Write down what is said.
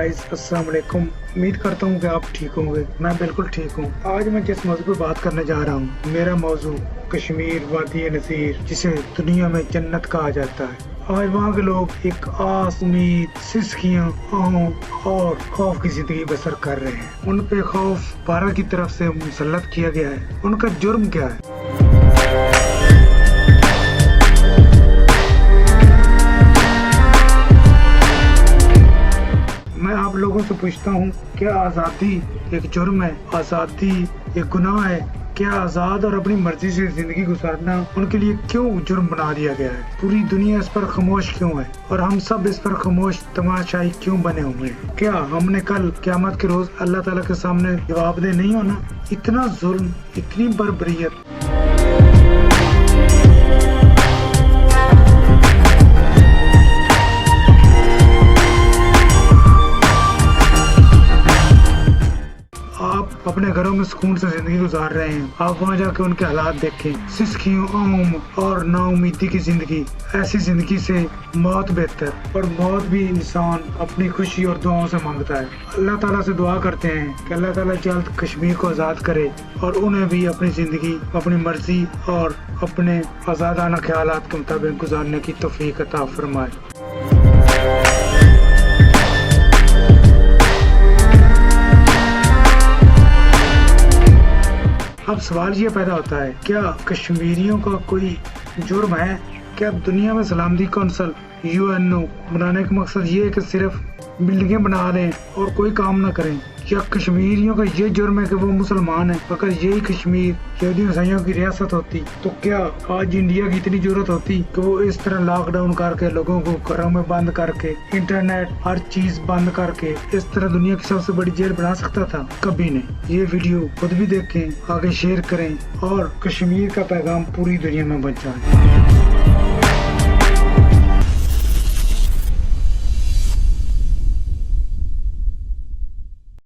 Guys, अस्सलाम वालेकुम। उम्मीद करता हूँ कि आप ठीक होंगे। मैं बिल्कुल ठीक हूँ। आज मैं जिस मौजू पर बात करने जा रहा हूँ, मेरा मौजू कश्मीर वादी नसीर, जिसे दुनिया में जन्नत कहा जाता है। आज वहाँ के लोग एक आस, उम्मीद, सिसकियाँ, और खौफ की जिंदगी बसर कर रहे हैं। उन पे खौफ भारत की तरफ से मुसल्लत किया गया है। उनका जुर्म क्या है? मैं आप लोगों से पूछता हूँ, क्या आज़ादी एक जुर्म है? आज़ादी एक गुनाह है? क्या आज़ाद और अपनी मर्जी से जिंदगी गुजारना उनके लिए क्यों जुर्म बना दिया गया है? पूरी दुनिया इस पर खामोश क्यों है और हम सब इस पर खामोश तमाशाई क्यों बने हुए हैं? क्या हमने कल क़यामत के रोज अल्लाह ताला के सामने जवाबदेह नहीं होना? इतना जुल्म, इतनी बर्बरियत। आप अपने घरों में सुकून से जिंदगी गुजार रहे हैं, आप वहाँ जाके उनके हालात देखें। सिसकियों, और नाउमीदी की जिंदगी। ऐसी जिंदगी से मौत बेहतर, और मौत भी इंसान अपनी खुशी और दुआओं से मांगता है। अल्लाह ताला से दुआ करते हैं कि अल्लाह ताला जल्द कश्मीर को आज़ाद करे और उन्हें भी अपनी जिंदगी अपनी मर्जी और अपने आज़ादाना ख्यालात के मुताबिक गुजारने की तौफीक अता फरमाए। अब सवाल ये पैदा होता है, क्या कश्मीरियों का कोई जुर्म है? क्या दुनिया में सलामती कौंसिल UNO बनाने का मकसद ये है कि सिर्फ बिल्डिंगें बना लें और कोई काम ना करें? या कश्मीरियों का ये जुर्म है कि वो मुसलमान है? अगर यही कश्मीर यहूदी ईसाइयों की रियासत होती तो क्या आज इंडिया की इतनी जरूरत होती कि वो इस तरह लॉकडाउन करके, लोगों को घरों में बंद करके, इंटरनेट हर चीज बंद करके इस तरह दुनिया की सबसे बड़ी जेल बना सकता था? कभी नहीं। ये वीडियो खुद भी देखें, आगे शेयर करें और कश्मीर का पैगाम पूरी दुनिया में पहुंचाएं।